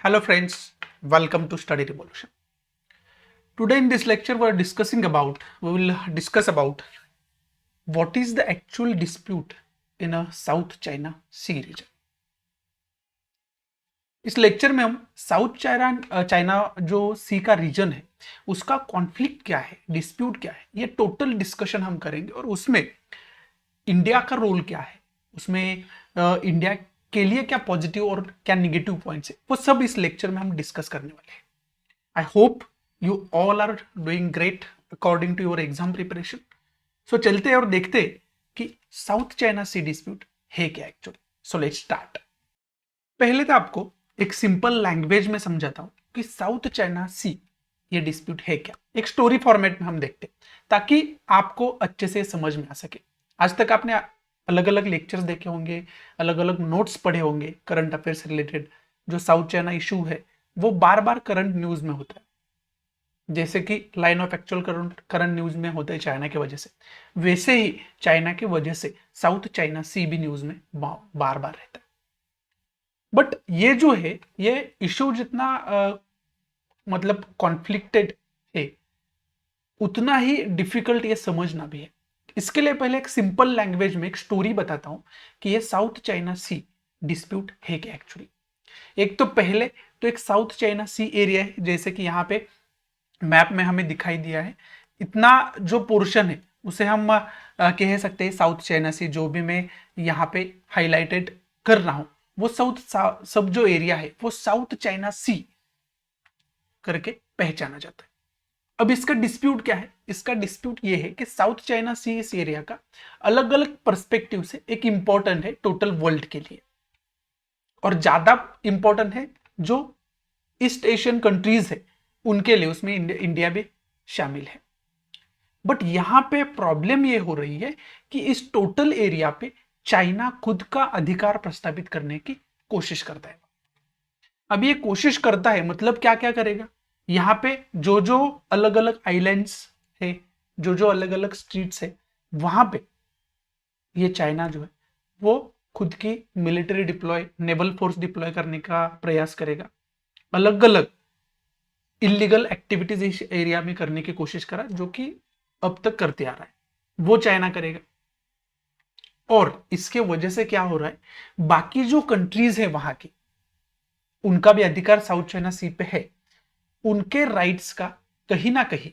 Hello friends, welcome to Study Revolution. Today in this lecture we will discuss about what is the actual dispute in a South China Sea region. इस lecture में हम south China जो सी का reason है उसका conflict क्या है, dispute क्या है, ये टोटल डिस्कशन हम करेंगे और उसमें इंडिया का रोल क्या है, उसमें इंडिया के लिए क्या पॉजिटिव और क्या निगेटिव पॉइंट्स है, वो सब इस लेक्चर में हम डिस्कस करने वाले हैं. I hope you all are doing great according to your exam preparation. So चलते हैं और देखते हैं कि साउथ चाइना सी डिस्प्यूट है क्या एक्चुअली. So let's start. पहले तो आपको एक सिंपल लैंग्वेज में समझाता हूं कि साउथ चाइना सी ये डिस्प्यूट है क्या. एक स्टोरी फॉर्मेट में हम देखते हैं ताकि आपको अच्छे से समझ में आ सके. आज तक आपने अलग अलग लेक्चर्स देखे होंगे, अलग अलग नोट्स पढ़े होंगे करंट अफेयर से रिलेटेड. जो साउथ चाइना इशू है वो बार बार करंट न्यूज में होता है, जैसे कि line of actual current news में होता है चाइना की वजह से, वैसे ही चाइना की वजह से साउथ चाइना सी भी न्यूज में बार बार रहता है. बट ये जो है ये इशू जितना मतलब कॉन्फ्लिक्टेड है उतना ही डिफिकल्ट ये समझना भी है. इसके लिए पहले एक सिंपल लैंग्वेज में एक स्टोरी बताता हूं कि ये साउथ चाइना सी डिस्प्यूट है क्या एक्चुअली. एक तो पहले तो एक साउथ चाइना सी एरिया है, जैसे कि यहाँ पे मैप में हमें दिखाई दिया है. इतना जो पोर्शन है उसे हम कह सकते हैं साउथ चाइना सी. जो भी मैं यहाँ पे हाईलाइटेड कर रहा हूं वो सब जो एरिया है वो साउथ चाइना सी करके पहचाना जाता है. अब इसका डिस्प्यूट क्या है. इसका डिस्प्यूट ये है कि साउथ चाइना सी इस एरिया का अलग अलग पर्सपेक्टिव से एक इंपॉर्टेंट है टोटल वर्ल्ड के लिए, और ज्यादा इंपॉर्टेंट है जो ईस्ट एशियन कंट्रीज है उनके लिए, उसमें इंडिया भी शामिल है. बट यहां पे प्रॉब्लम ये हो रही है कि इस टोटल एरिया पे चाइना खुद का अधिकार प्रस्तावित करने की कोशिश करता है. अब ये कोशिश करता है मतलब क्या क्या करेगा. यहां पे जो जो अलग अलग आइलैंड्स है, जो जो अलग अलग स्ट्रीट्स है, वहां पे ये चाइना जो है वो खुद की military deploy, naval force deploy करने का प्रयास करेगा. अलग अलग इलीगल एक्टिविटीज इस एरिया में करने की कोशिश करा जो कि अब तक करते आ रहा है, वो चाइना करेगा. और इसके वजह से क्या हो रहा है, बाकी जो कंट्रीज है वहां की उनका भी अधिकार साउथ चाइना सी पे है. उनके राइट्स का कहीं ना कहीं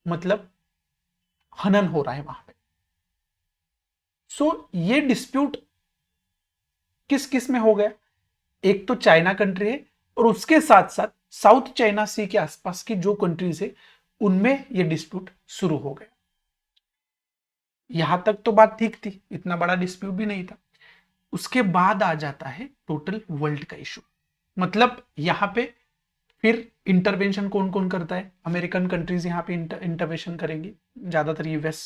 मतलब हनन हो रहा है वहां पे. सो ये डिस्प्यूट किस किस में हो गया. एक तो चाइना कंट्री है और उसके साथ साथ साउथ चाइना सी के आसपास की जो कंट्रीज है उनमें ये डिस्प्यूट शुरू हो गया. यहां तक तो बात ठीक थी, इतना बड़ा डिस्प्यूट भी नहीं था. उसके बाद आ जाता है टोटल वर्ल्ड का इशू. मतलब यहां पे फिर इंटरवेंशन कौन कौन करता है. अमेरिकन कंट्रीज यहां पे इंटरवेंशन करेंगी, ज्यादातर यूएस,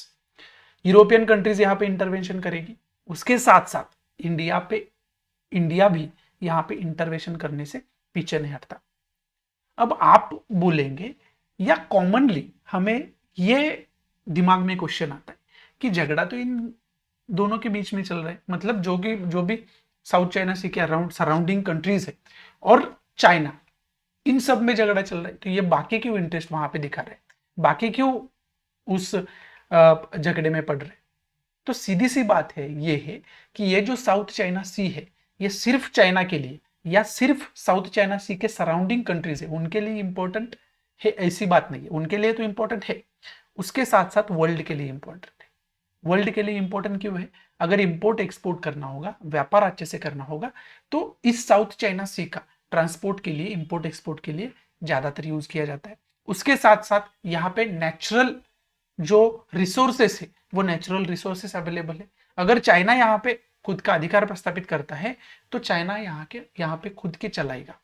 यूरोपियन कंट्रीज यहां पे इंटरवेंशन करेगी. उसके साथ साथ इंडिया भी यहां पे इंटरवेंशन करने से पीछे नहीं हटता. अब आप बोलेंगे या कॉमनली हमें ये दिमाग में क्वेश्चन आता है कि झगड़ा तो इन दोनों के बीच में चल रहा है, मतलब जो भी साउथ चाइना सी के अराउंड सराउंडिंग कंट्रीज है और चाइना, इन सब में झगड़ा चल रहा है, तो ये बाकी क्यों इंटरेस्ट वहां पे दिखा रहे हैं, बाकी क्यों उस झगड़े में पड़ रहे हैं. तो सीधी सी बात है ये है कि ये जो साउथ चाइना सी है ये सिर्फ चाइना के लिए या सिर्फ साउथ चाइना सी के सराउंडिंग कंट्रीज है उनके लिए इंपॉर्टेंट है, ऐसी बात नहीं है. उनके लिए तो इंपॉर्टेंट है, उसके साथ साथ वर्ल्ड के लिए इंपॉर्टेंट है. वर्ल्ड के लिए इंपॉर्टेंट क्यों है. अगर इंपोर्ट एक्सपोर्ट करना होगा, व्यापार अच्छे से करना होगा, तो इस साउथ चाइना सी का ट्रांसपोर्ट के लिए, इंपोर्ट एक्सपोर्ट के लिए ज्यादातर यूज किया जाता है. उसके साथ साथ यहाँ पे नेचुरल जो रिसोर्सेस है वो नेचुरल रिसोर्सेस अवेलेबल है. अगर चाइना यहाँ पे खुद का अधिकार प्रस्तावित करता है तो चाइना यहाँ पे खुद के चलाएगा,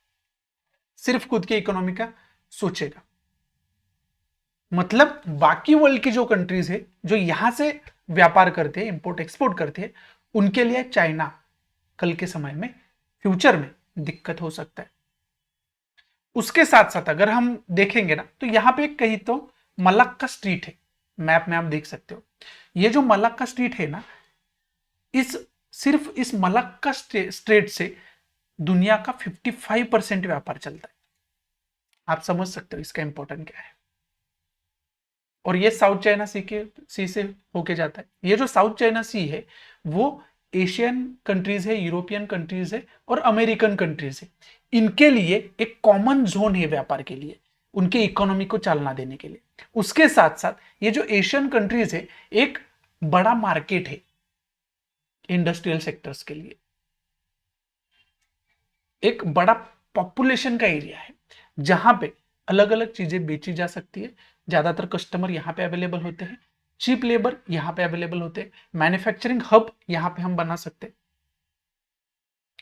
सिर्फ खुद के इकोनॉमी का सोचेगा. मतलब बाकी वर्ल्ड की जो कंट्रीज है जो यहां से व्यापार करते हैं, इंपोर्ट एक्सपोर्ट करते हैं, उनके लिए चाइना कल के समय में, फ्यूचर में दिक्कत हो सकता है. उसके साथ साथ अगर हम देखेंगे ना तो यहां पे कहीं तो मलक्का स्ट्रीट है, मैप में आप देख सकते हो. ये जो मलक्का स्ट्रीट है ना, सिर्फ इस मलक्का स्ट्रेट से दुनिया का 55% व्यापार चलता है। आप समझ सकते हो इसका इंपॉर्टेंट क्या है। और ये साउथ चाइना सी से होके जाता है। ये जो साउथ चाइना सी है वो एशियन कंट्रीज है, यूरोपियन कंट्रीज है और अमेरिकन कंट्रीज है। इनके लिए एक कॉमन जोन है व्यापार के लिए, उनके इकोनॉमी को चालना देने के लिए। उसके साथ साथ ये जो एशियन कंट्रीज है एक बड़ा मार्केट है इंडस्ट्रियल सेक्टर्स के लिए, एक बड़ा पॉपुलेशन का एरिया है जहां पे अलग अलग चीजें बेची जा सकती है। ज्यादातर कस्टमर यहाँ पे अवेलेबल होते हैं, चीप लेबर यहाँ पे अवेलेबल होते हैं, मैन्युफैक्चरिंग हब यहाँ पे हम बना सकते हैं।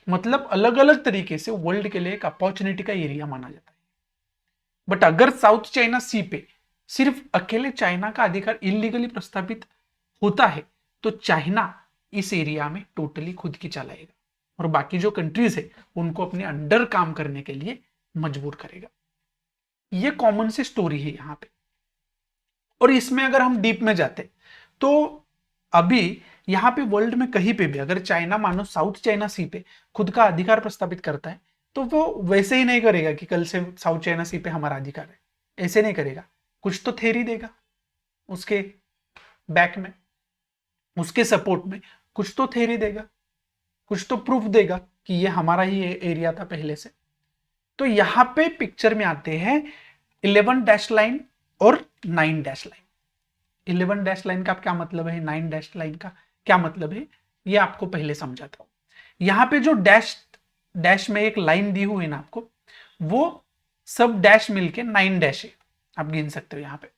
मतलब अलग अलग तरीके से वर्ल्ड के लिए एक अपॉर्चुनिटी का एरिया माना जाता है। बट अगर साउथ चाइना सी पे सिर्फ अकेले चाइना का अधिकार इलीगली प्रस्तावित होता है तो चाइना इस एरिया में टोटली खुद की चलाएगा और बाकी जो कंट्रीज है उनको अपने अंडर काम करने के लिए मजबूर करेगा। ये कॉमन सी स्टोरी है यहां पे। और इसमें अगर हम डीप में जाते तो अभी यहां पे वर्ल्ड में कहीं पे भी अगर चाइना मानो साउथ चाइना सी पे खुद का अधिकार प्रस्तावित करता है तो वो वैसे ही नहीं करेगा कि कल से साउथ चाइना सी पे हमारा अधिकार है, ऐसे नहीं करेगा। कुछ तो थ्योरी देगा उसके बैक में, उसके सपोर्ट में कुछ तो थ्योरी देगा, कुछ तो प्रूफ देगा कि ये हमारा ही एरिया था पहले से। तो यहां पे पिक्चर में आते हैं 11 डैश लाइन और 9 डैश लाइन। 11 डैश लाइन का क्या मतलब है, 9 डैश लाइन का क्या मतलब है, ये आपको पहले समझाता हूं। यहां पे जो डैश डैश में एक लाइन दी हुई है ना आपको, वो सब डैश मिलके 9 डैश है, आप गिन सकते हो यहां पे।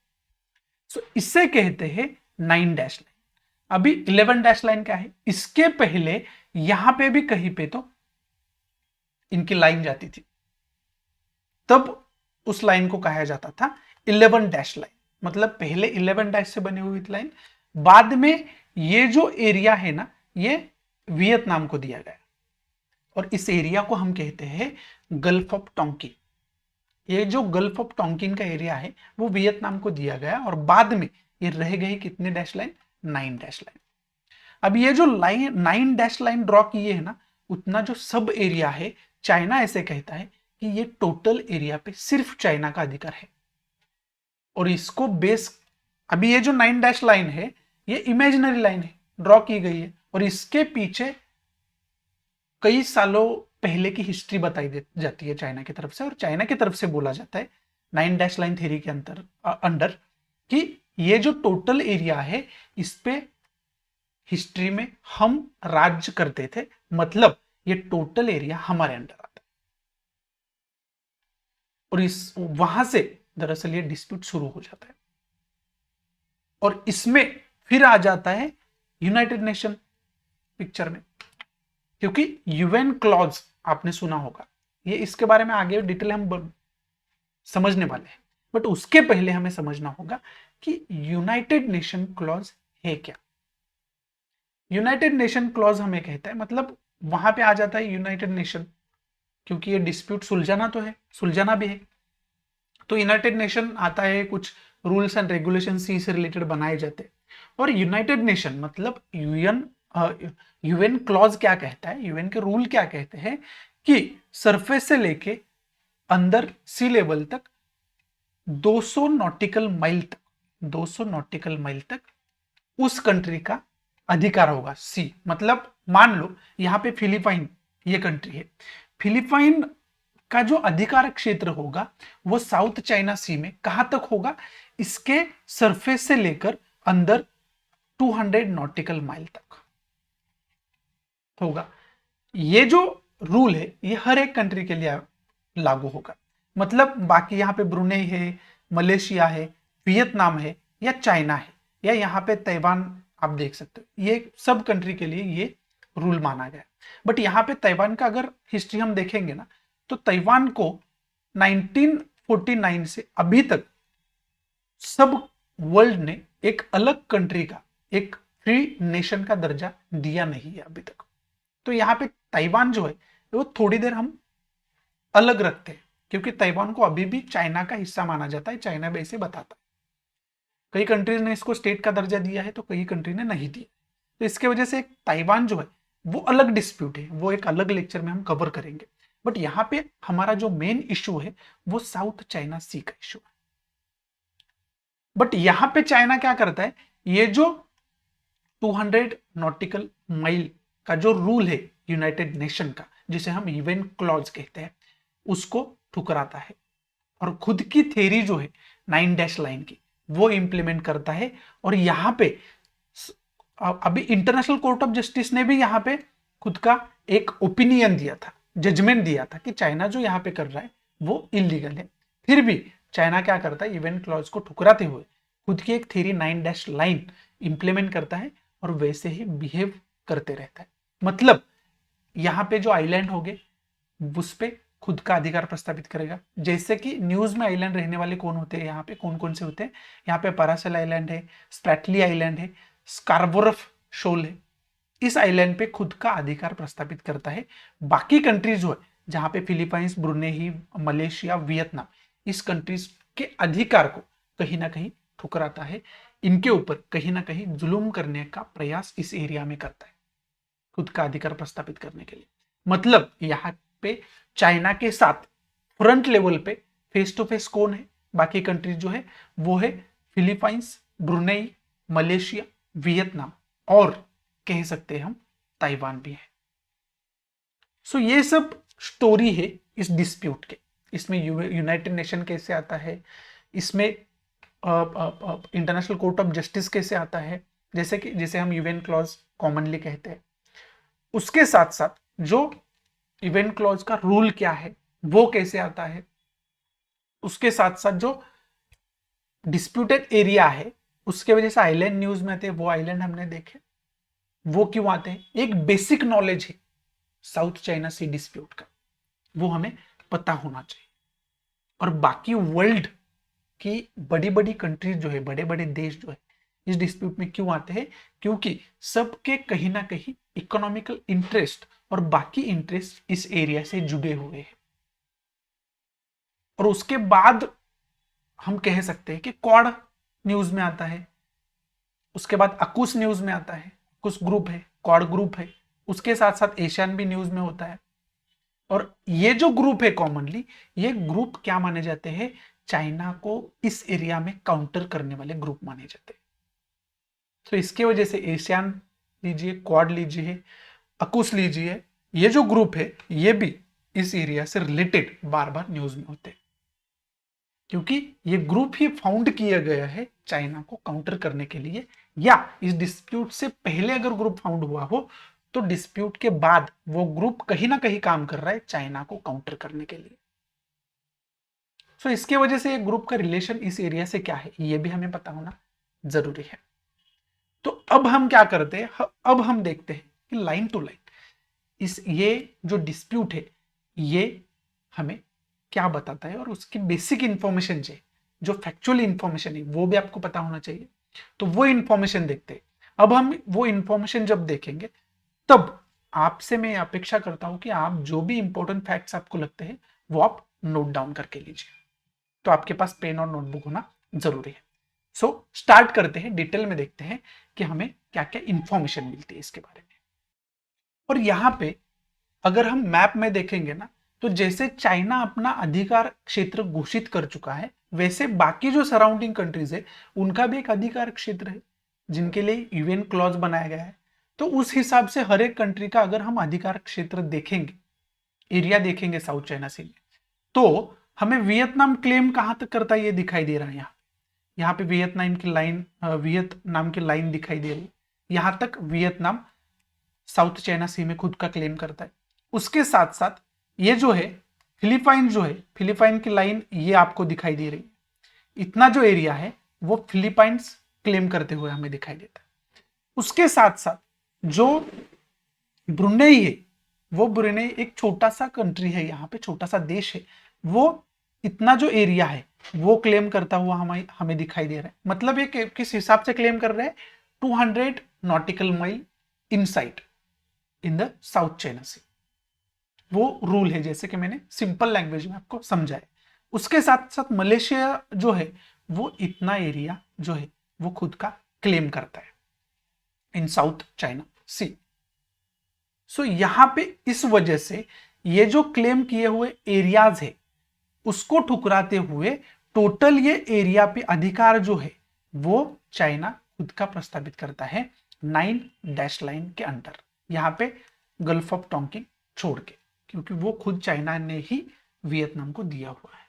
सो इससे कहते हैं 9 डैश लाइन। अभी 11 डैश लाइन क्या है, इसके पहले यहां पे भी कहीं पे तो इनकी लाइन जाती थी, तब उस लाइन को कहा जाता था 11 डैश लाइन। मतलब पहले 11 डैश से बनी हुई लाइन, बाद में ये जो एरिया है ना ये वियतनाम को दिया गया और इस एरिया को हम कहते हैं गल्फ ऑफ टोंकिन। ये जो गल्फ ऑफ टोंकिन का एरिया है वो वियतनाम को दिया गया और बाद में ये रह गई कितने डैश लाइन, 9 डैश लाइन। अब ये जो लाइन 9 डैश लाइन ड्रॉ किए है ना, उतना जो सब एरिया है चाइना ऐसे कहता है कि ये टोटल एरिया पे सिर्फ चाइना का अधिकार है। और इसको बेस, अभी ये जो 9 डैश लाइन है ये इमेजिनरी लाइन है, ड्रॉ की गई है और इसके पीछे कई सालों पहले की हिस्ट्री बताई जाती है चाइना की तरफ से। और चाइना की तरफ से बोला जाता है 9 डैश लाइन थ्योरी के अंडर कि ये जो टोटल एरिया है इस पे हिस्ट्री में हम राज्य करते थे, मतलब ये टोटल एरिया हमारे अंडर आता है। और इस वहां से दरअसल ये डिस्प्यूट शुरू हो जाता है और इसमें फिर आ जाता है यूनाइटेड नेशन पिक्चर में, क्योंकि यूएन क्लॉज आपने सुना होगा। ये इसके बारे में आगे डिटेल हम समझने वाले हैं, बट उसके पहले हमें समझना होगा कि यूनाइटेड नेशन क्लॉज है क्या। यूनाइटेड नेशन क्लॉज हमें कहता है, मतलब वहां पे आ जाता है यूनाइटेड नेशन, क्योंकि ये डिस्प्यूट सुलझाना तो है, सुलझाना भी है। तो यूनाइटेड नेशन आता है, कुछ रूल्स एंड रेगुलेशन सी से रिलेटेड बनाए जाते हैं। और यूनाइटेड नेशन मतलब यूएन क्लॉज क्या कहता है, यूएन के रूल क्या कहते हैं कि सरफेस से लेके अंदर सी लेवल तक 200 नॉटिकल माइल तक, 200 नॉटिकल माइल तक उस कंट्री का अधिकार होगा। सी मतलब मान लो यहां पे फिलीपाइन ये कंट्री है, फिलीपाइन का जो अधिकार क्षेत्र होगा वो साउथ चाइना सी में कहां तक होगा, इसके सरफेस से लेकर अंदर 200 नॉटिकल माइल तक होगा। ये जो रूल है ये हर एक कंट्री के लिए लागू होगा। मतलब बाकी यहाँ पे ब्रुनेई है, मलेशिया है, वियतनाम है या चाइना है या यहाँ पे ताइवान आप देख सकते हो, ये सब कंट्री के लिए ये रूल माना गया। बट यहाँ पे ताइवान का अगर हिस्ट्री हम देखेंगे ना तो ताइवान को 1949 से अभी तक सब वर्ल्ड ने एक अलग कंट्री का, एक फ्री नेशन का दर्जा दिया नहीं है अभी तक। तो यहाँ पे ताइवान जो है वो थोड़ी देर हम अलग रखते हैं, क्योंकि ताइवान को अभी भी चाइना का हिस्सा माना जाता है, चाइना भी ऐसे बताता है। कई कंट्रीज ने इसको स्टेट का दर्जा दिया है तो कई कंट्री ने नहीं दिया। तो इसके वजह से ताइवान जो है वो अलग डिस्प्यूट है, वो एक अलग लेक्चर में हम कवर करेंगे। बट यहां पे हमारा जो मेन इशू है वो साउथ चाइना सी का इशू है। बट यहां पे चाइना क्या करता है, ये जो 200 नॉटिकल माइल का जो रूल है यूनाइटेड नेशन का, जिसे हम इवेन क्लॉज कहते हैं, उसको ठुकराता है और खुद की थ्योरी जो है 9 लाइन की वो इंप्लीमेंट करता है। और यहां पे अभी इंटरनेशनल कोर्ट ऑफ जस्टिस ने भी यहां पे खुद का एक ओपिनियन दिया था, जजमेंट दिया था कि चाइना जो यहां पे कर रहा है वो इलीगल है। फिर भी चाइना क्या करता है, इवेंट क्लॉज को ठुकराते हुए खुद की एक थ्योरी 9 लाइन इंप्लीमेंट करता है और वैसे ही बिहेव करते रहता है। मतलब यहां पे जो आइलैंड हो गए उस पे खुद का अधिकार प्रस्तावित करेगा। जैसे कि न्यूज में आइलैंड रहने वाले कौन होते हैं, यहाँ पे कौन कौन से होते हैं, यहाँ पे पारासेल आइलैंड है, स्प्रैटली आइलैंड है, स्कार्बोरफ शोल है। इस आइलैंड पे खुद का अधिकार प्रस्तावित करता है। बाकी कंट्रीज जो है, जहां पे फिलीपाइंस, ब्रुनेई, मलेशिया, वियतनाम, इस कंट्रीज के अधिकार को कहीं ना कहीं ठुकराता है, इनके ऊपर कहीं ना कहीं जुल्म करने का प्रयास इस एरिया में करता है खुद का अधिकार प्रस्तावित करने के लिए। मतलब यहाँ पे चाइना के साथ फ्रंट लेवल पे फेस टू फेस कौन है, बाकी कंट्रीज जो है वो है फिलीपाइंस, ब्रुनेई, मलेशिया, वियतनाम और कह सकते हैं हम ताइवान भी है। सो ये सब स्टोरी है इस डिस्प्यूट के। इसमें यूनाइटेड नेशन कैसे आता है, इसमें इंटरनेशनल कोर्ट ऑफ जस्टिस कैसे आता है, जैसे कि जिसे हम यूएन क्लॉज कॉमनली कहते हैं, उसके साथ साथ जो इवेंट क्लॉज का रूल क्या है वो कैसे आता है, उसके साथ साथ जो डिस्प्यूटेड एरिया है उसके वजह से आइलैंड न्यूज में आते हैं, वो आइलैंड हमने देखे, वो क्यों आते हैं, एक बेसिक नॉलेज है साउथ चाइना सी डिस्प्यूट का, वो हमें पता होना चाहिए। और बाकी वर्ल्ड की बड़ी बड़ी कंट्रीज जो है, बड़े बड़े देश जो है इस डिस्प्यूट में क्यों आते हैं, क्योंकि सबके कहीं ना कहीं इकोनॉमिकल इंटरेस्ट और बाकी इंटरेस्ट इस एरिया से जुड़े हुए हैं। और उसके बाद हम कह सकते हैं कि क्वाड न्यूज में आता है, उसके बाद अकुस न्यूज में आता है, अकुस ग्रुप है, क्वाड ग्रुप है, उसके साथ साथ एशियन भी न्यूज में होता है। और ये जो ग्रुप है कॉमनली, ये ग्रुप क्या माने जाते हैं, चाइना को इस एरिया में काउंटर करने वाले ग्रुप माने जाते हैं। तो इसके वजह से एशियन लीजिए, क्वाड लीजिए, अकुस लीजिए, ये जो ग्रुप है ये भी इस एरिया से रिलेटेड बार बार न्यूज में होते हैं, क्योंकि ये ग्रुप ही फाउंड किया गया है चाइना को काउंटर करने के लिए, या इस डिस्प्यूट से पहले अगर ग्रुप फाउंड हुआ हो तो डिस्प्यूट के बाद वो ग्रुप कहीं ना कहीं काम कर रहा है चाइना को काउंटर करने के लिए। सो इसके वजह से ये ग्रुप का रिलेशन इस एरिया से क्या है ये भी हमें पता होना जरूरी है। तो अब हम क्या करते हैं, अब हम देखते हैं कि लाइन टू लाइन इस ये जो डिस्प्यूट है ये हमें क्या बताता है, और उसकी बेसिक इंफॉर्मेशन जो फैक्चुअल इंफॉर्मेशन है वो भी आपको पता होना चाहिए। तो वो इंफॉर्मेशन देखते हैं। अब हम वो इंफॉर्मेशन जब देखेंगे तब आपसे मैं अपेक्षा करता हूं कि आप जो भी इंपॉर्टेंट फैक्ट्स आपको लगते हैं वो आप नोट डाउन करके लीजिए। तो आपके पास पेन और नोटबुक होना जरूरी है। सो स्टार्ट करते हैं, डिटेल में देखते हैं कि हमें क्या क्या इंफॉर्मेशन मिलती है इसके बारे में। और यहां पे अगर हम मैप में देखेंगे ना, तो जैसे चाइना अपना अधिकार क्षेत्र घोषित कर चुका है, वैसे बाकी जो सराउंडिंग कंट्रीज है उनका भी एक अधिकार क्षेत्र है जिनके लिए यूएन क्लॉज बनाया गया है। तो उस हिसाब से हर एक कंट्री का अगर हम अधिकार क्षेत्र देखेंगे, एरिया देखेंगे साउथ चाइना सी में, तो हमें वियतनाम क्लेम कहां तक करता है ये दिखाई दे रहा है। यहाँ पे वियतनाम की लाइन दिखाई दे रही है, यहां तक वियतनाम साउथ चाइना सी में खुद का क्लेम करता है। उसके साथ साथ ये जो है फिलीपाइन, जो है फिलीपाइन की लाइन ये आपको दिखाई दे रही है। इतना जो एरिया है वो फिलीपाइंस क्लेम करते हुए हमें दिखाई देता है। उसके साथ साथ जो ब्रुनेई है, वो ब्रुनेई एक छोटा सा कंट्री है, यहाँ पे छोटा सा देश है, वो इतना जो एरिया है वो क्लेम करता हुआ हमें दिखाई दे रहा है। मतलब ये किस हिसाब से क्लेम कर रहे हैं, 200 nautical mile inside in the South China Sea, वो रूल है, जैसे कि मैंने सिंपल लैंग्वेज में आपको समझाया। उसके साथ साथ मलेशिया जो है वो इतना एरिया जो है वो खुद का क्लेम करता है इन साउथ चाइना सी। सो यहां पे इस वजह से ये जो क्लेम किए हुए एरियाज है उसको ठुकराते हुए टोटल ये एरिया पे अधिकार जो है वो चाइना खुद का प्रस्तावित करता है 9 डैश लाइन के अंदर, यहां पे गल्फ ऑफ टोंकिंग छोड़ के, क्योंकि वो खुद चाइना ने ही वियतनाम को दिया हुआ है।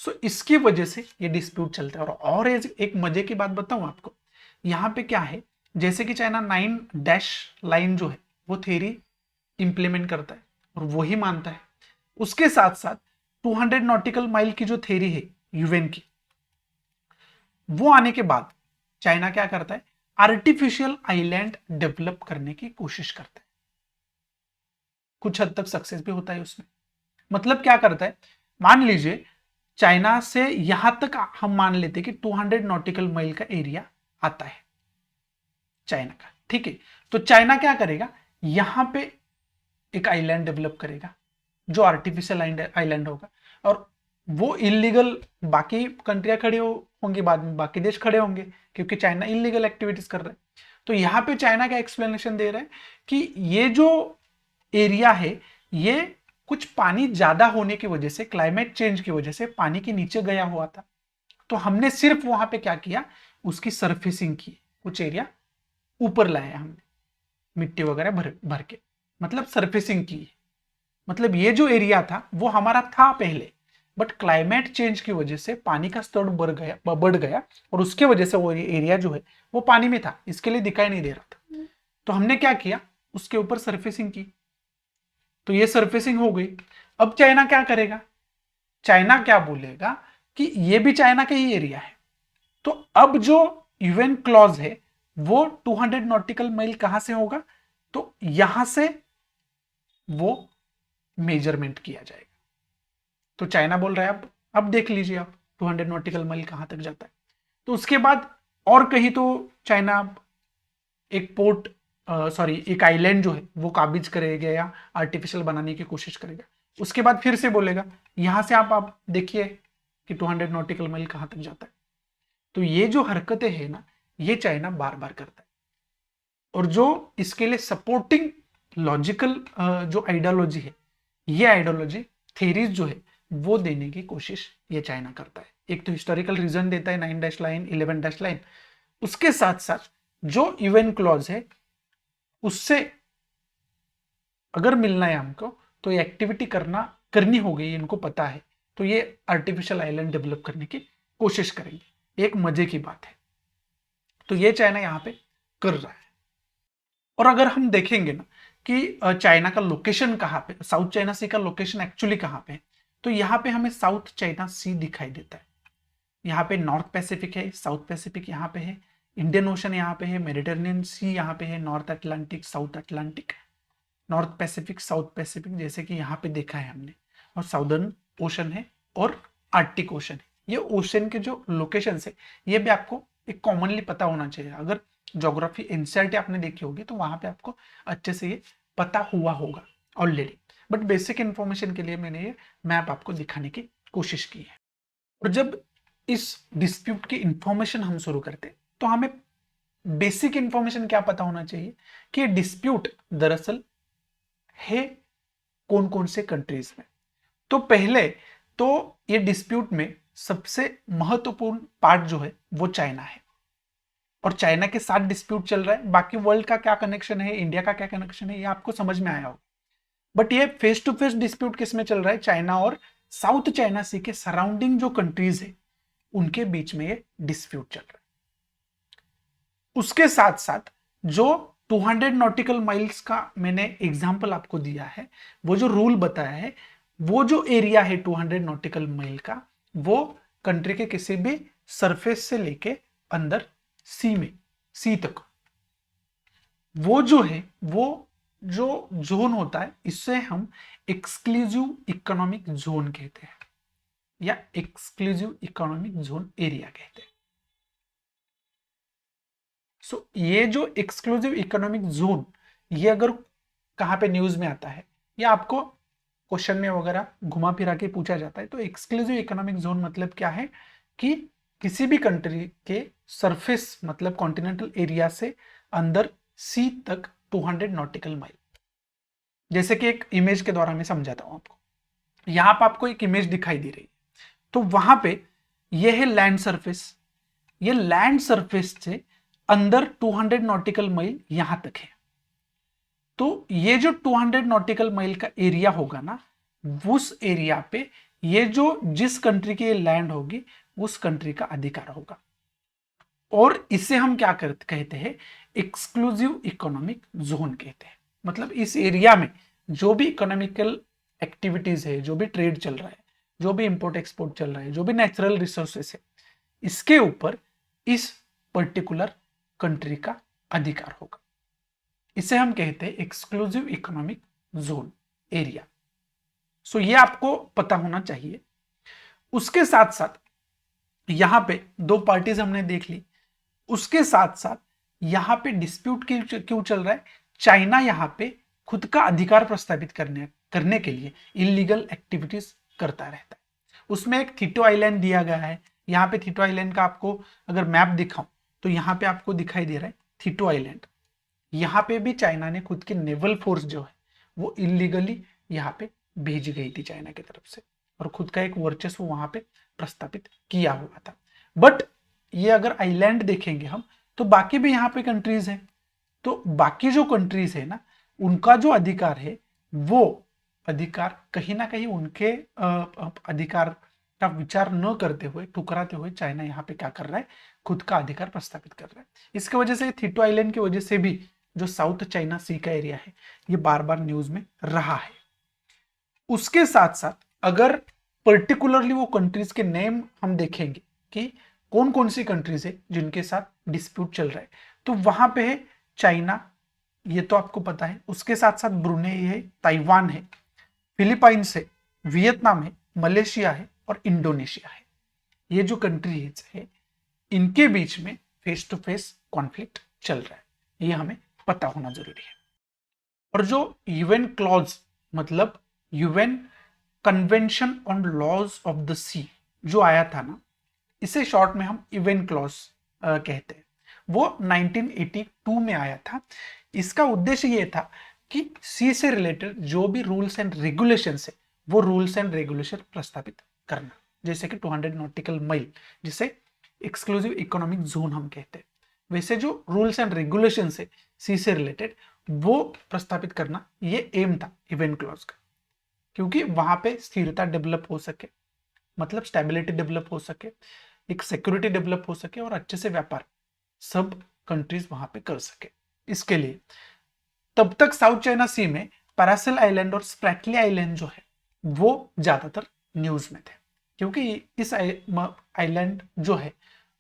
सो इसकी वजह से ये डिस्प्यूट चलता है। और एक मजे की बात बताऊं आपको, यहां पे क्या है, जैसे कि चाइना 9 डैश लाइन जो है वो थ्योरी इंप्लीमेंट करता है और वो ही मानता है, उसके साथ साथ 200 नॉटिकल माइल की जो थ्योरी है यूएन की, वो आने के बाद चाइना क्या करता है, आर्टिफिशियल आइलैंड डेवलप करने की कोशिश करता है। कुछ हद तक सक्सेस भी होता है उसमें। मतलब क्या करता है, मान लीजिए चाइना से यहां तक हम मान लेते कि 200 नॉटिकल माइल का एरिया आता है चाइना का, ठीक है। तो चाइना क्या करेगा, यहां पे एक आइलैंड डेवलप करेगा जो आर्टिफिशियल आइलैंड होगा, और वो इलीगल बाकी कंट्रियां खड़े होंगी, बाद में बाकी देश खड़े होंगे, क्योंकि चाइना इलीगल एक्टिविटीज कर रहा है। तो यहां पे चाइना का एक्सप्लेनेशन दे रहा है कि ये जो एरिया है ये कुछ पानी ज्यादा होने की वजह से, क्लाइमेट चेंज की वजह से पानी के नीचे गया हुआ था, तो हमने सिर्फ वहां पे क्या किया, उसकी सरफेसिंग की, कुछ एरिया ऊपर लाया हमने मिट्टी वगैरह भर के, मतलब सरफेसिंग की। मतलब ये जो एरिया था वो हमारा था पहले, बट क्लाइमेट चेंज की वजह से पानी का स्तर बढ़ गया और उसके वजह से वो एरिया जो है वो पानी में था, इसके लिए दिखाई नहीं दे रहा था। तो हमने क्या किया, उसके ऊपर सरफेसिंग की, तो ये सरफेसिंग हो गई। अब चाइना क्या करेगा, चाइना क्या बोलेगा कि ये भी चाइना का ही एरिया है। तो अब जो यूएन क्लॉज है वो 200 नॉटिकल माइल कहां से होगा, तो यहां से वो मेजरमेंट किया जाएगा। तो चाइना बोल रहा है अब देख लीजिए आप 200 नॉटिकल माइल कहां तक जाता है। तो उसके बाद और कहीं तो चाइना एक पोर्ट एक आइलैंड जो है वो काबिज करेगा या आर्टिफिशियल बनाने की कोशिश करेगा। उसके बाद फिर से बोलेगा यहां से आप देखिए कि 200 नॉटिकल माइल कहां तक जाता है। तो ये जो हरकतें हैं ना, ये चाइना बार बार करता है, और जो इसके लिए सपोर्टिंग लॉजिकल जो आइडियोलॉजी है, ये आइडियोलॉजी थेरीज जो है वो देने की कोशिश ये चाइना करता है। एक तो हिस्टोरिकल रीजन देता है 9 डैश लाइन 11 डैश लाइन, उसके साथ साथ जो यूएन क्लॉज है उससे अगर मिलना है हमको तो ये एक्टिविटी करनी होगी, इनको पता है, तो ये आर्टिफिशियल आइलैंड डेवलप करने की कोशिश करेंगे। एक मजे की बात है, तो ये चाइना यहां पे कर रहा है। और अगर हम देखेंगे ना कि चाइना का लोकेशन कहां पे, साउथ चाइना सी का लोकेशन एक्चुअली कहां पे है, तो यहां पे हमें साउथ चाइना सी दिखाई देता है। यहाँ पे नॉर्थ पैसिफिक है, साउथ पैसिफिक यहाँ पे है, इंडियन ओशन यहाँ पे है, मेडिटेरेनियन सी यहाँ पे है, north Atlantic, south Atlantic, north Pacific, south Pacific, जैसे कि यहाँ पे देखा है हमने, और साउदर्न ओशन है और आर्टिक ओशन है। ये ओशन के जो लोकेशन है ये भी आपको एक कॉमनली पता होना चाहिए। अगर ज्योग्राफी एनसीईआरटी आपने देखी होगी तो वहां पे आपको अच्छे से ये पता हुआ होगा ऑलरेडी, बट बेसिक इंफॉर्मेशन के लिए मैंने ये मैप आपको दिखाने की कोशिश की है। और जब इस डिस्प्यूट की इंफॉर्मेशन हम शुरू करते तो हमें बेसिक इंफॉर्मेशन क्या पता होना चाहिए कि डिस्प्यूट दरअसल है कौन कौन से कंट्रीज में। तो पहले तो ये डिस्प्यूट में सबसे महत्वपूर्ण पार्ट जो है वो चाइना है, और चाइना के साथ डिस्प्यूट चल रहा है। बाकी वर्ल्ड का क्या कनेक्शन है, इंडिया का क्या कनेक्शन है, ये आपको समझ में आया होगा। बट ये फेस टू फेस डिस्प्यूट किस में चल रहा है, चाइना और साउथ चाइना सी के सराउंडिंग जो कंट्रीज है उनके बीच में ये डिस्प्यूट चल रहा है। उसके साथ साथ जो 200 नॉटिकल माइल्स का मैंने एग्जांपल आपको दिया है, वो जो रूल बताया है, वो जो एरिया है 200 नॉटिकल माइल का, वो कंट्री के किसी भी सरफेस से लेके अंदर सी तक, वो जो है वो जो जोन होता है इसे हम एक्सक्लूसिव इकोनॉमिक जोन कहते हैं या एक्सक्लूसिव इकोनॉमिक जोन एरिया कहते हैं। सो ये जो एक्सक्लूसिव इकोनॉमिक जोन, ये अगर कहां पे न्यूज में आता है या आपको क्वेश्चन में वगैरह घुमा फिरा के पूछा जाता है, तो एक्सक्लूसिव इकोनॉमिक जोन मतलब क्या है कि किसी भी कंट्री के सरफेस मतलब कॉन्टिनेंटल एरिया से अंदर सी तक 200 नॉटिकल माइल, जैसे कि एक इमेज के द्वारा मैं समझाता हूं आपको। यहां पर आपको एक इमेज दिखाई दे रही है, तो वहां पे ये है लैंड सरफेस। ये लैंड सरफेस से अंदर 200 नॉटिकल माइल यहां तक है। तो ये जो 200 नॉटिकल माइल का एरिया होगा ना, उस एरिया पे ये जो जिस कंट्री की लैंड होगी उस कंट्री का अधिकार होगा। और इसे हम क्या कहते हैं, एक्सक्लूसिव इकोनॉमिक जोन कहते हैं। मतलब इस एरिया में जो भी इकोनॉमिकल एक्टिविटीज है, जो भी ट्रेड चल रहा है, जो भी इंपोर्ट एक्सपोर्ट चल रहा है, जो भी नेचुरल रिसोर्सेस है, इसके ऊपर इस पर्टिकुलर कंट्री का अधिकार होगा। इसे हम कहते हैं एक्सक्लूसिव इकोनॉमिक जोन एरिया। सो ये आपको पता होना चाहिए। उसके साथ साथ यहां पे दो पार्टीज हमने देख ली। उसके साथ साथ यहां पे डिस्प्यूट क्यों चल रहा है? चाइना यहां पे खुद का अधिकार प्रस्तावित करने के लिए इलीगल एक्टिविटीज करता रहता है। उसमें एक थीटो आइलैंड दिया गया है। यहाँ पे थीटो आइलैंड का आपको अगर मैप दिखाऊं तो यहाँ पे आपको दिखाई दे रहा है थीटो आइलैंड। यहाँ पे भी चाइना ने खुद की नेवल फोर्स जो है वो इलीगली यहाँ पे भेजी गई थी चाइना की तरफ से, और खुद का एक वर्चस्व वहां पे प्रस्तापित किया हुआ था। बट ये अगर आइलैंड देखेंगे हम, तो बाकी भी यहाँ पे कंट्रीज हैं। तो बाकी जो कंट्रीज है ना, उनका जो अधिकार है वो अधिकार कहीं ना कहीं उनके अधिकार का विचार न करते हुए, ठुकराते हुए चाइना यहाँ पे क्या कर रहा है, खुद का अधिकार प्रस्तावित कर रहा है। इसकी वजह से थीटो आइलैंड की वजह से भी जो साउथ चाइना सी का एरिया है ये बार बार न्यूज में रहा है। उसके साथ साथ अगर पर्टिकुलरली वो कंट्रीज के नेम हम देखेंगे कि कौन कौन सी कंट्रीज है जिनके साथ डिस्प्यूट चल रहा है, तो वहां पे है चाइना, ये तो आपको पता है। उसके साथ साथ ब्रुनेई है, ताइवान है, फिलीपाइंस है, वियतनाम है, मलेशिया है और इंडोनेशिया है। ये जो कंट्रीज है इनके बीच में फेस टू फेस कॉन्फ्लिक्ट चल रहा है, ये हमें पता होना जरूरी है। और जो यूएन क्लॉज मतलब UN convention on laws of the sea जो आया था ना, इसे शॉर्ट में हम यूएन क्लॉज कहते हैं। वो 1982 में आया था। इसका उद्देश्य ये था कि सी से रिलेटेड जो भी रूल्स एंड रेगुलेशंस है वो रूल्स एंड रेगुलेशन प्रस्तावित करना, जैसे कि 200 नॉटिकल माइल जिसे एक्सक्लूसिव इकोनॉमिक जोन हम कहते हैं, वैसे जो रूल्स एंड रेगुलेशंस है सी से रिलेटेड वो प्रस्तावित करना, ये एम था यूएन क्लॉज का। क्योंकि वहां पे स्थिरता डेवलप हो सके, मतलब स्टेबिलिटी डेवलप हो सके, एक सिक्योरिटी डेवलप हो सके और अच्छे से व्यापार सब कंट्रीज वहां पे कर सके। इसके लिए तब तक साउथ चाइना सी में पैरासेल आइलैंड और स्प्रैटली आइलैंड जो है वो ज्यादातर न्यूज में थे, क्योंकि इस आइलैंड जो है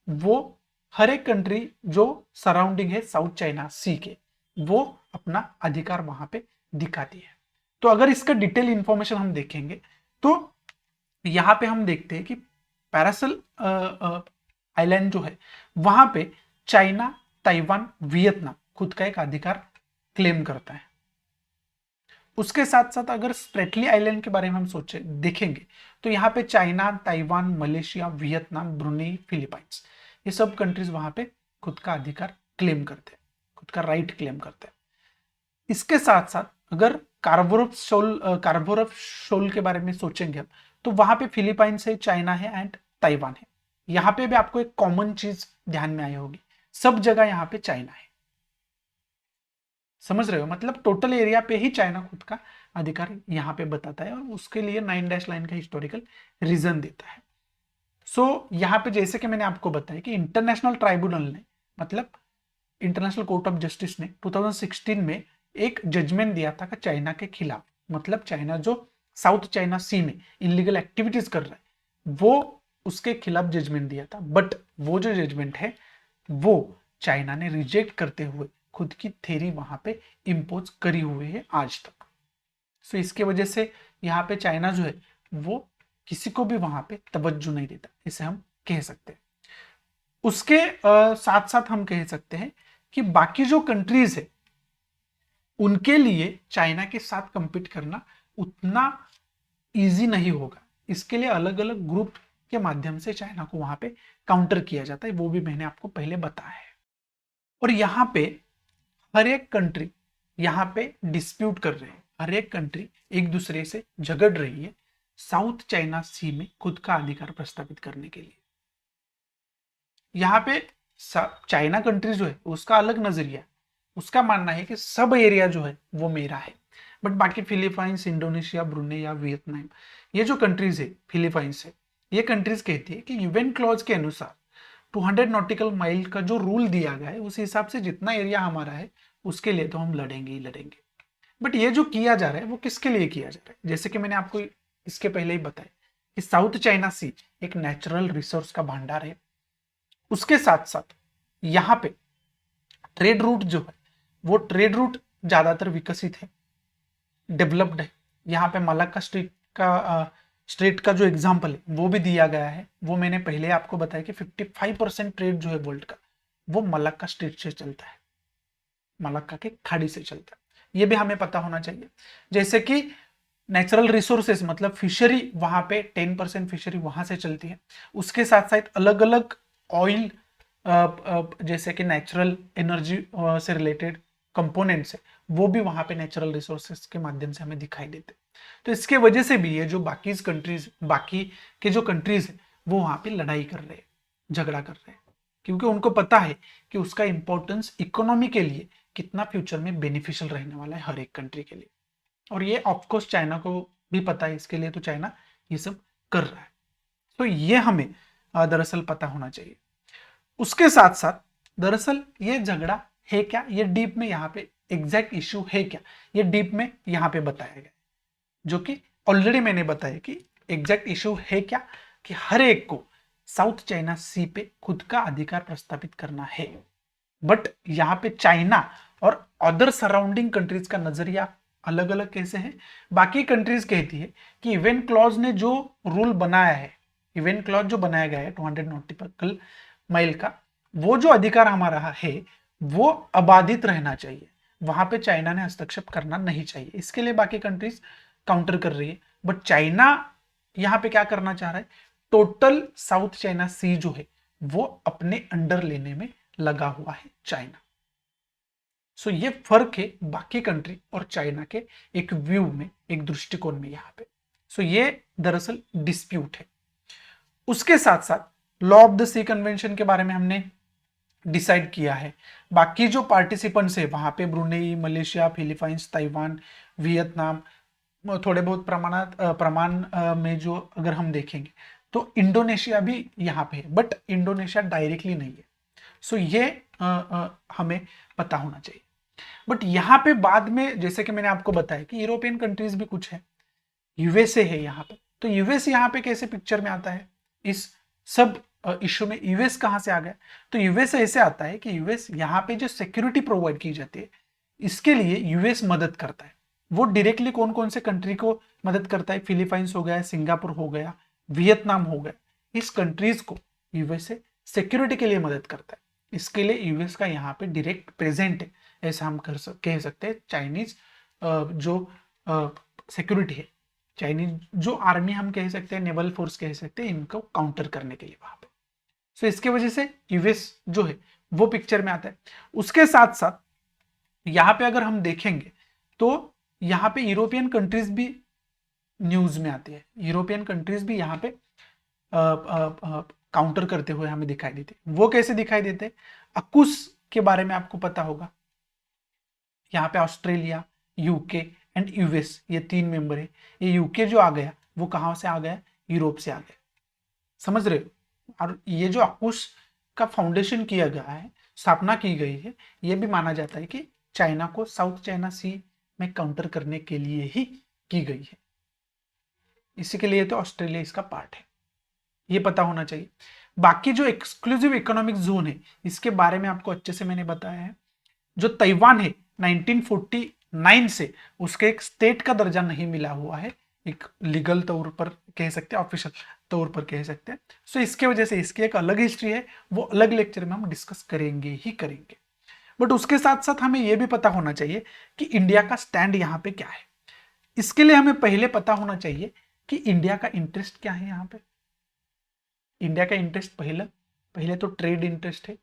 वो हर एक कंट्री जो सराउंडिंग है साउथ चाइना सी के, वो अपना अधिकार वहां पे दिखाती है। तो अगर इसका डिटेल इंफॉर्मेशन हम देखेंगे तो यहां पे हम देखते हैं कि पैरासेल आइलैंड जो है वहां पे चाइना, ताइवान, वियतनाम खुद का एक अधिकार क्लेम करता है। उसके साथ साथ अगर स्प्रेटली आइलैंड के बारे में हम सोचे देखेंगे तो यहाँ पे China, Taiwan, Malaysia, Vietnam, Brunei, Philippines, ये सब कंट्रीज वहां पे खुद का अधिकार क्लेम करते हैं, खुद का राइट क्लेम करते हैं। इसके साथ साथ अगर कार्बोरफ शोल के बारे में सोचेंगे हम, तो वहां पे फिलीपाइंस है, चाइना है एंड ताइवान है। यहाँ पे भी आपको एक कॉमन चीज ध्यान में आई होगी, सब जगह यहाँ पे चाइना है। समझ रहे हो? मतलब टोटल एरिया पे ही चाइना खुद का अधिकार यहाँ पे बताता है और उसके लिए 9 डैश लाइन का हिस्टोरिकल रीजन देता है। सो यहाँ पे जैसे कि मैंने आपको बताया कि इंटरनेशनल ट्राइब्यूनल ने, मतलब इंटरनेशनल कोर्ट ऑफ जस्टिस ने 2016 में एक जजमेंट दिया था कि चाइना के खिलाफ, मतलब चाइना जो साउथ चाइना सी में इलीगल एक्टिविटीज कर रहा है वो उसके खिलाफ जजमेंट दिया था। बट वो जो जजमेंट है वो चाइना ने रिजेक्ट करते हुए खुद की थ्योरी वहां पे इंपोज करी हुई है आज तक। सो इसके वजह से यहाँ पे चाइना जो है वो किसी को भी वहां पे तवज्जो नहीं देता, इसे हम कह सकते हैं। उसके साथ साथ हम कह सकते हैं कि बाकी जो कंट्रीज है उनके लिए चाइना के साथ compete करना उतना इजी नहीं होगा। इसके लिए अलग अलग ग्रुप के माध्यम से चाइना को वहां पे काउंटर किया जाता है, वो भी मैंने आपको पहले बताया है। और यहाँ पे हर एक कंट्री यहाँ पे डिस्प्यूट कर रहे हैं हर एक कंट्री एक दूसरे से झगड़ रही है साउथ चाइना सी में खुद का अधिकार प्रस्तावित करने के लिए। यहाँ पे चाइना कंट्री जो है उसका अलग नजरिया है, उसका मानना है कि सब एरिया जो है वो मेरा है। बट बाकी फिलीपाइंस, इंडोनेशिया, ब्रुनेई या वियतनाम, ये जो कंट्रीज है, फिलीपाइंस है, ये कंट्रीज कहती है कि यूएन क्लॉज के अनुसार 200 नॉटिकल माइल का जो रूल दिया गया है उस हिसाब से जितना एरिया हमारा है उसके लिए तो हम लड़ेंगे ही लड़ेंगे। बट ये जो किया जा रहा है वो किसके लिए किया जा रहा है? जैसे कि मैंने आपको इसके पहले ही बताया कि साउथ चाइना सी एक नेचुरल रिसोर्स का भंडार है। उसके साथ साथ यहाँ पे ट्रेड रूट जो है वो ट्रेड रूट ज्यादातर विकसित है, डेवलप्ड है। यहाँ पे मलाक्का स्ट्रेट का जो एग्जाम्पल है वो भी दिया गया है। वो मैंने पहले आपको बताया कि 55% ट्रेड जो है वर्ल्ड का वो मलाक्का स्ट्रेट से चलता है, मलाक्का के खाड़ी से चलता है। ये भी हमें पता होना चाहिए। जैसे कि नेचुरल रिसोर्सेस मतलब फिशरी, वहां पे 10% फिशरी वहां से चलती है। उसके साथ साथ अलग अलग ऑयल, जैसे कि नेचुरल एनर्जी से रिलेटेड कंपोनेंट्स है वो भी वहां पे नेचुरल रिसोर्सेस के माध्यम से हमें दिखाई देते हैं। तो इसके वजह से भी ये जो बाकी के जो कंट्रीज है वो वहां पे लड़ाई कर रहे हैं, झगड़ा कर रहे हैं, क्योंकि उनको पता है कि उसका इंपॉर्टेंस इकोनॉमी के लिए कितना फ्यूचर में बेनिफिशियल रहने वाला है हर एक कंट्री के लिए। और ये ऑफकोर्स चाइना को भी पता है, इसके लिए तो चाइना ये सब कर रहा है। तो ये हमें दरअसल पता होना चाहिए। उसके साथ साथ दरअसल ये झगड़ा है क्या, ये डीप में यहाँ पे एग्जैक्ट इश्यू है क्या, ये डीप में यहाँ पे बताया गया, जो कि ऑलरेडी मैंने बताया कि एग्जैक्ट इश्यू है क्या, कि हर एक को साउथ चाइना सी पे खुद का अधिकार प्रस्तावित करना है। बट यहाँ पे चाइना और अदर सराउंडिंग कंट्रीज का नजरिया अलग अलग कैसे है। बाकी कंट्रीज कहती है कि इवेंट क्लॉज ने जो रूल बनाया है, इवेंट क्लॉज जो बनाया गया है 200 नॉटिकल माइल का, वो जो अधिकार हमारा है वो अबाधित रहना चाहिए, वहां पे चाइना ने हस्तक्षेप करना नहीं चाहिए। इसके लिए बाकी कंट्रीज काउंटर कर रही है। बट चाइना यहां पे क्या करना चाह रहा है, टोटल साउथ चाइना सी जो है वो अपने अंडर लेने में लगा हुआ है चाइना। सो ये फर्क है बाकी कंट्री और चाइना के एक व्यू में, एक दृष्टिकोण में यहाँ पे। सो ये दरअसल डिस्प्यूट है। उसके साथ साथ law of the sea convention के बारे में हमने डिसाइड किया है। बाकी जो पार्टिसिपेंट्स है वहां पे Brunei, Malaysia, Philippines, Taiwan, Vietnam, थोड़े बहुत प्रमाण में जो अगर हम देखेंगे तो इंडोनेशिया भी यहाँ पे है, बट इंडोनेशिया डायरेक्टली नहीं है। सो ये हमें पता होना चाहिए। बट यहाँ पे बाद में जैसे कि मैंने आपको बताया कि यूरोपियन कंट्रीज भी कुछ है, यूएसए है यहाँ पे। तो यूएस यहाँ पे कैसे पिक्चर में आता है इस सब इश्यू में? यूएस कहाँ से आ गया? तो यूएस ऐसे आता है कि यूएस यहाँ पे जो सिक्योरिटी प्रोवाइड की जाती है इसके लिए यूएस मदद करता है। वो डायरेक्टली कौन कौन से कंट्री को मदद करता है? फिलीपाइंस हो गया, सिंगापुर हो गया, वियतनाम हो गया, इस कंट्रीज को यूएसए सिक्योरिटी के लिए मदद करता है। इसके लिए यूएस का यहाँ पे डायरेक्ट प्रेजेंट है, ऐसा हम कह सकते हैं। चाइनीज जो सिक्योरिटी है, चाइनीज जो आर्मी हम कह सकते हैं, नेवल फोर्स कह सकते हैं, इनको काउंटर करने के लिए वहां पे। सो इसके वजह से यूएस जो है वो पिक्चर में आता है। उसके साथ साथ यहाँ पे अगर हम देखेंगे तो यहाँ पे यूरोपियन कंट्रीज भी न्यूज में आती है। यूरोपियन कंट्रीज भी यहाँ पे काउंटर करते हुए हमें दिखाई देते। वो कैसे दिखाई देते? अकुस के बारे में आपको पता होगा। यहाँ पे ऑस्ट्रेलिया, यूके एंड यूएस, ये 3 मेंबर है। ये यूके जो आ गया वो कहाँ से आ गया? यूरोप से आ गया। समझ रहे हो? और ये जो अकुस का फाउंडेशन किया गया है, स्थापना की गई है, ये भी माना जाता है कि चाइना को साउथ चाइना सी में काउंटर करने के लिए ही की गई है। इसी के लिए तो ऑस्ट्रेलिया इसका पार्ट है, ये पता होना चाहिए। बाकी जो एक्सक्लूसिव इकोनॉमिक जोन है इसके बारे में आपको अच्छे से मैंने बताया है। जो ताइवान है 1949 से उसके एक स्टेट का दर्जा नहीं मिला हुआ है, एक लीगल तौर पर कह सकते हैं, ऑफिशियल तौर पर कह सकते हैं। सो इसके वजह से इसकी एक अलग हिस्ट्री है, वो अलग लेक्चर में हम डिस्कस करेंगे ही करेंगे। बट उसके साथ साथ हमें यह भी पता होना चाहिए कि इंडिया का स्टैंड यहाँ पे क्या है। इसके लिए हमें पहले पता होना चाहिए कि इंडिया का इंटरेस्ट क्या है यहाँ पे। इंडिया का इंटरेस्ट पहले तो ट्रेड इंटरेस्ट है,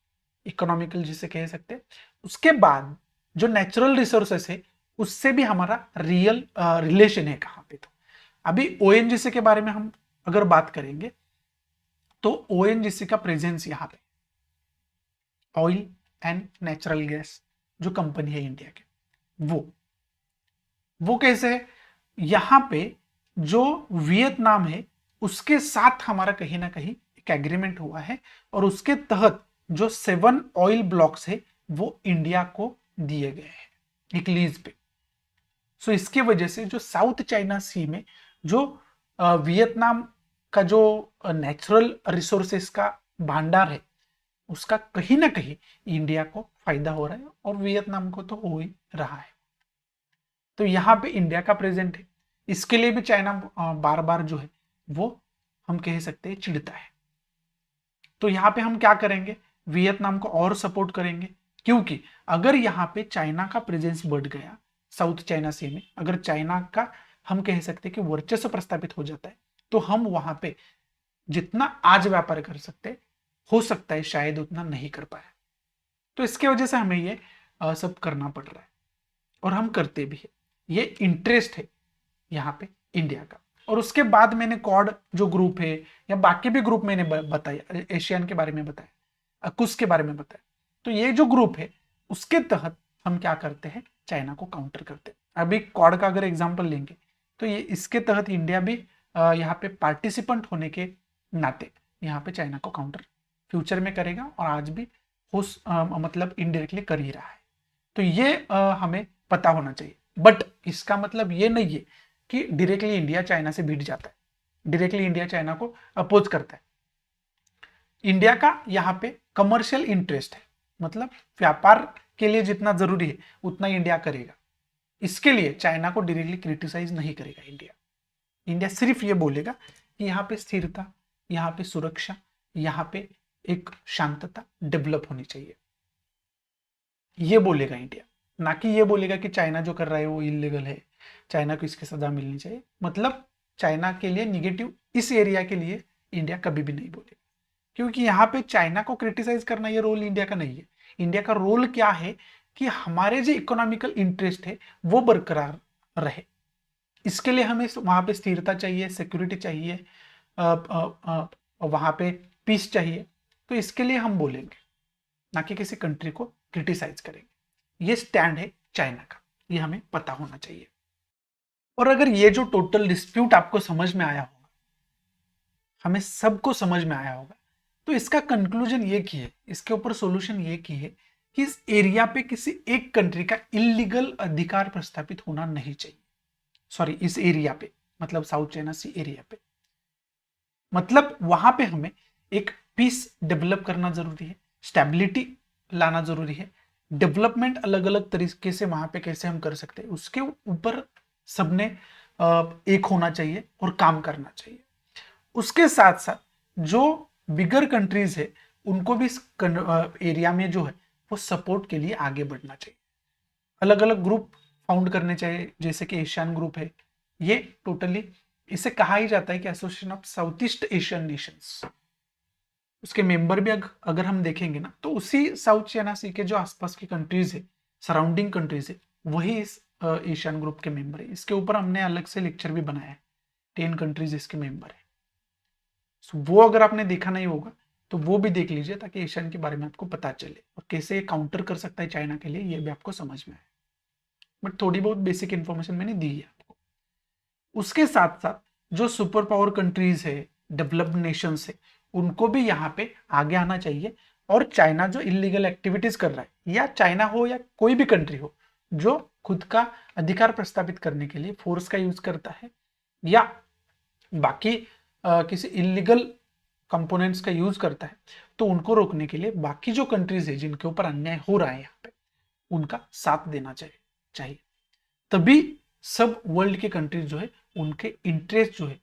इकोनॉमिकल जिसे कह सकते हैं। उसके बाद जो नेचुरल रिसोर्सेस है उससे भी हमारा रियल रिलेशन है कहाँ पे। तो अभी ओएनजीसी के बारे में हम अगर बात करेंगे तो ओएनजीसी का प्रेजेंस यहाँ पे, ऑयल एंड नेचुरल गैस जो कंपनी है इंडिया के, वो कैसे है, यहां पे जो वियतनाम है उसके साथ हमारा कहीं ना कहीं एक एग्रीमेंट हुआ है और उसके तहत जो 7 ऑयल ब्लॉक्स है वो इंडिया को दिए गए हैं एक लीज पे। सो इसके वजह से जो साउथ चाइना सी में जो वियतनाम का जो नेचुरल रिसोर्सेस का भंडार है उसका कहीं ना कहीं इंडिया को फायदा हो रहा है और वियतनाम को तो हो ही रहा है। तो यहाँ पे इंडिया का प्रेजेंट है, इसके लिए भी चाइना बार बार जो है वो हम कह सकते हैं चिढ़ता है। तो यहाँ पे हम क्या करेंगे, वियतनाम को और सपोर्ट करेंगे, क्योंकि अगर यहाँ पे चाइना का प्रेजेंस बढ़ गया साउथ चाइना सी में, अगर चाइना का हम कह सकते हैं कि वर्चस्व प्रस्थापित हो जाता है तो हम वहां पे जितना आज व्यापार कर सकते हैं हो सकता है शायद उतना नहीं कर पाए। तो इसके वजह से हमें ये सब करना पड़ रहा है और हम करते भी है, ये इंटरेस्ट है यहाँ पे इंडिया का। और उसके बाद मैंने क्वाड जो ग्रुप है या बाकी भी ग्रुप मैंने बताया, एशियन के बारे में बताया, अकुस के बारे में बताया, तो ये जो ग्रुप है उसके तहत हम क्या करते हैं, चाइना को काउंटर करते हैं। अभी क्वाड का अगर एग्जांपल लेंगे तो ये इसके तहत इंडिया भी यहाँ पे पार्टिसिपेंट होने के नाते यहाँ पे चाइना को काउंटर फ्यूचर में करेगा और आज भी हो मतलब इनडायरेक्टली कर ही रहा है। तो ये हमें पता होना चाहिए, बट इसका मतलब ये नहीं है कि डायरेक्टली इंडिया चाइना से भिड़ जाता है, डायरेक्टली इंडिया चाइना को अपोज करता है। इंडिया का यहाँ पे कमर्शियल इंटरेस्ट है, मतलब व्यापार के लिए जितना जरूरी है उतना इंडिया करेगा, इसके लिए चाइना को डायरेक्टली क्रिटिसाइज नहीं करेगा इंडिया। इंडिया सिर्फ ये बोलेगा कि यहाँ पे स्थिरता, यहाँ पे सुरक्षा, यहाँ पे एक शांतता डेवलप होनी चाहिए, ये बोलेगा इंडिया, ना कि ये बोलेगा कि चाइना जो कर रहा है वो इलीगल है, चाइना को इसकी सजा मिलनी चाहिए। मतलब चाइना के लिए निगेटिव इस एरिया के लिए इंडिया कभी भी नहीं बोलेगा, क्योंकि यहाँ पे चाइना को क्रिटिसाइज करना ये रोल इंडिया का नहीं है। इंडिया का रोल क्या है कि हमारे जो इकोनॉमिकल इंटरेस्ट है वो बरकरार रहे, इसके लिए हमें वहां पे स्थिरता चाहिए, सिक्योरिटी चाहिए, वहां पे पीस चाहिए। तो इसके लिए हम बोलेंगे, ना कि किसी कंट्री को क्रिटिसाइज करेंगे। ये स्टैंड है चाइना का, ये हमें पता होना चाहिए। और अगर ये जो टोटल डिस्प्यूट आपको समझ में आया होगा, हमें सबको समझ में आया होगा, तो इसका कंक्लूजन ये की है, इसके ऊपर सॉल्यूशन ये की है कि इस एरिया पे किसी एक कंट्री का इलीगल अधिकार प्रस्थापित होना नहीं चाहिए। सॉरी, इस एरिया पे मतलब साउथ चाइना सी एरिया पे, मतलब वहां पे हमें एक पीस डेवलप करना जरूरी है, स्टेबिलिटी लाना जरूरी है, डेवलपमेंट अलग अलग तरीके से वहां पे कैसे हम कर सकते हैं उसके ऊपर सबने एक होना चाहिए और काम करना चाहिए। उसके साथ साथ जो बिगर कंट्रीज है उनको भी इस एरिया में जो है वो सपोर्ट के लिए आगे बढ़ना चाहिए, अलग अलग ग्रुप फाउंड करने चाहिए, जैसे कि एशियन ग्रुप है, ये टोटली इसे कहा ही जाता है कि association of south east Asian Nations. उसके मेंबर भी अगर हम देखेंगे ना तो उसी साउथ चाइना सी के जो आसपास की कंट्रीज है, सराउंडिंग कंट्रीज है, वही इस एशियन ग्रुप के मेंबर है। इसके ऊपर हमने अलग से लेक्चर भी बनाया है, 10 कंट्रीज इसके मेंबर है। सो वो अगर आपने देखा नहीं होगा तो वो भी देख लीजिए, ताकि एशियन के बारे में आपको पता चले और कैसे काउंटर कर सकता है चाइना के लिए, ये भी आपको समझ में आए। बट थोड़ी बहुत बेसिक इंफॉर्मेशन मैंने दी है आपको। उसके साथ साथ जो सुपर पावर कंट्रीज है, डेवलप्ड नेशंस है, उनको भी यहाँ पे आगे आना चाहिए। और चाइना जो इलीगल एक्टिविटीज कर रहा है, या चाइना हो या कोई भी कंट्री हो जो खुद का अधिकार प्रस्थापित करने के लिए फोर्स का यूज करता है या बाकी किसी इलीगल कंपोनेंट्स का यूज करता है, तो उनको रोकने के लिए बाकी जो कंट्रीज है जिनके ऊपर अन्याय हो रहा है यहाँ पे, उनका साथ देना चाहिए। तभी सब वर्ल्ड के कंट्रीज जो है उनके इंटरेस्ट जो है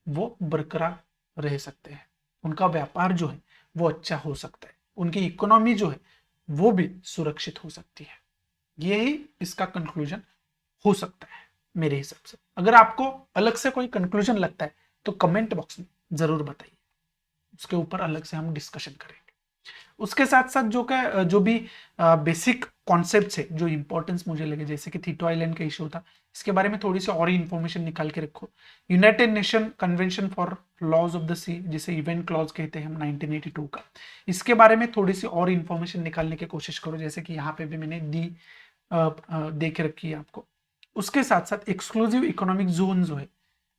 वो बरकरार रह सकते हैं, उनका व्यापार जो है वो अच्छा हो सकता है, उनकी इकोनॉमी जो है वो भी सुरक्षित हो सकती है। यही इसका कंक्लूजन हो सकता है मेरे हिसाब से। अगर आपको अलग से कोई कंक्लूजन लगता है तो कमेंट बॉक्स में जरूर बताइए, उसके ऊपर अलग से हम डिस्कशन करेंगे। उसके साथ साथ जो भी बेसिक कॉन्सेप्ट्स है, जो इंपॉर्टेंस मुझे लगे, जैसे कि थीटो आइलैंड का इशू था, इसके बारे में थोड़ी सी और इन्फॉर्मेशन निकाल के रखो। United Nation Convention for laws of the sea, जिसे इवेंट क्लॉज कहते हैं हम, 1982 का, इसके बारे में थोड़ी सी और इन्फॉर्मेशन निकालने की कोशिश करो, जैसे कि यहाँ पे भी मैंने दे के रखी है आपको। उसके साथ साथ एक्सक्लूसिव इकोनॉमिक जोन जो है,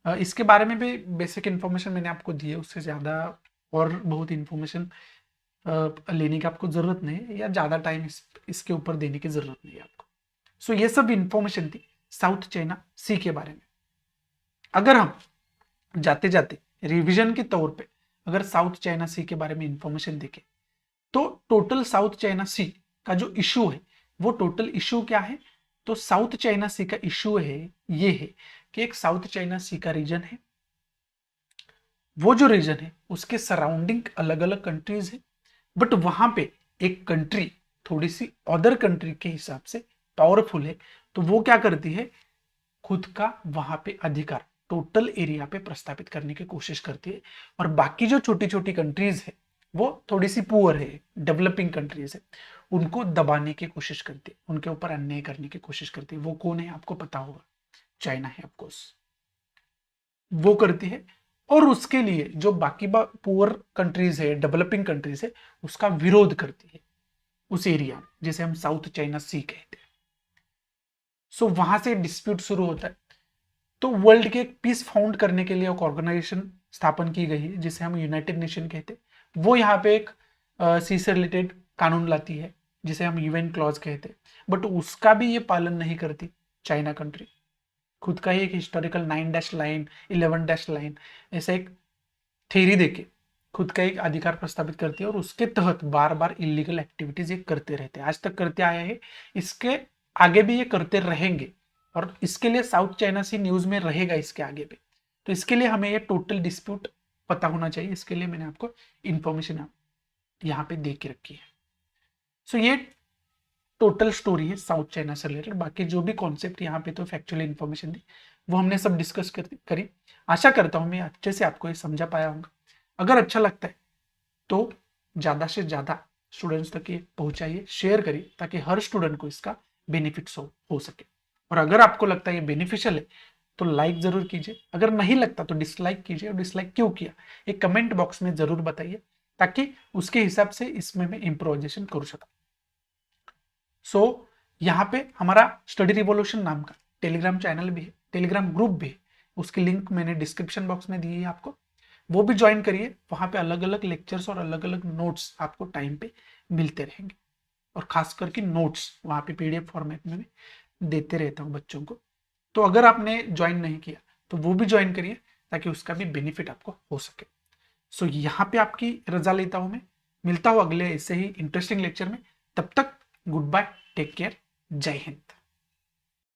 इसके बारे में भी बेसिक इन्फॉर्मेशन मैंने आपको दी है, उससे ज़्यादा और बहुत इन्फॉर्मेशन लेने की आपको ज़रूरत नहीं है, या ज़्यादा टाइम इसके ऊपर देने की ज़रूरत नहीं है आपको। सो ये सब इन्फॉर्मेशन थी साउथ चाइना सी के बारे में। अगर हम जाते जाते रिवीजन के तौर पे अगर साउथ चाइना सी के बारे में इंफॉर्मेशन देखें, तो टोटल साउथ चाइना सी का जो इशू है, वो टोटल इशू क्या है? तो साउथ चाइना सी का इशू है, ये है कि एक साउथ चाइना सी का रीजन है, वो जो रीजन है उसके सराउंडिंग अलग अलग कंट्रीज है, बट वहां पे एक कंट्री थोड़ी सी अदर कंट्री के हिसाब से पावरफुल है, तो वो क्या करती है, खुद का वहां पे अधिकार टोटल एरिया पे प्रस्तावित करने की कोशिश करती है, और बाकी जो छोटी छोटी कंट्रीज है वो थोड़ी सी पुअर है, डेवलपिंग कंट्रीज है, उनको दबाने की कोशिश करती है, उनके ऊपर अन्याय करने की कोशिश करती है। वो कौन है आपको पता होगा, चाइना है ऑफकोर्स, वो करती है। और उसके लिए जो बाकी पुअर कंट्रीज है, डेवलपिंग कंट्रीज है, उसका विरोध करती है उस एरिया में, जिसे हम साउथ चाइना सी कहते हैं। सो वहां से डिस्प्यूट शुरू होता है। तो वर्ल्ड के एक पीस फाउंड करने के लिए एक ऑर्गेनाइजेशन स्थापन की गई है, जिसे हम यूनाइटेड नेशन कहते हैं। वो यहाँ पे एक सी से रिलेटेड कानून लाती है, जिसे हम यूएन क्लॉज कहते हैं, बट उसका भी ये पालन नहीं करती चाइना कंट्री। खुद का ही एक हिस्टोरिकल 9-लाइन 11-लाइन ऐसा एक थेरी देके खुद का एक अधिकार प्रस्तावित करती है, और उसके तहत बार बार इलीगल एक्टिविटीज ये करते रहते हैं, आज तक करते आया है, इसके आगे भी ये करते रहेंगे, और इसके लिए साउथ चाइना सी न्यूज में रहेगा इसके आगे भी। तो इसके लिए हमें ये टोटल डिस्प्यूट पता होना चाहिए, इसके लिए मैंने आपको इंफॉर्मेशन यहाँ पे दे के रखी है। सो ये टोटल स्टोरी है साउथ चाइना से रिलेटेड। बाकी जो भी कॉन्सेप्ट यहाँ पे तो फैक्चुअल इन्फॉर्मेशन दी, वो हमने सब डिस्कस करी। आशा करता हूँ मैं अच्छे से आपको ये समझा पाया होगा। अगर अच्छा लगता है तो ज़्यादा से ज़्यादा स्टूडेंट्स तक ये पहुंचाइए, शेयर करिए, ताकि हर स्टूडेंट को इसका बेनिफिट्स हो सके। और अगर आपको लगता है ये बेनिफिशियल है तो लाइक जरूर कीजिए, अगर नहीं लगता तो डिसलाइक कीजिए, और डिसलाइक क्यों किया एक कमेंट बॉक्स में जरूर बताइए, ताकि उसके हिसाब से इसमें मैं इम्प्रोवाइजेशन करूँ सकूँ। सो यहाँ पे हमारा स्टडी रिवॉल्यूशन नाम का टेलीग्राम चैनल भी है, टेलीग्राम ग्रुप भी है, उसकी लिंक मैंने डिस्क्रिप्शन बॉक्स में दी है आपको, वो भी ज्वाइन करिए। वहाँ पे अलग अलग लेक्चर्स और अलग अलग नोट्स आपको टाइम पे मिलते रहेंगे, और खास करके नोट्स वहाँ पे पीडीएफ फॉर्मेट में देते रहता हूँ बच्चों को। तो अगर आपने ज्वाइन नहीं किया तो वो भी ज्वाइन करिए, ताकि उसका भी बेनिफिट आपको हो सके। सो यहाँ पे आपकी रजा लेता हूँ मैं, मिलता हूँ अगले ऐसे ही इंटरेस्टिंग लेक्चर में। तब तक गुड बाय, टेक केयर, जय हिंद।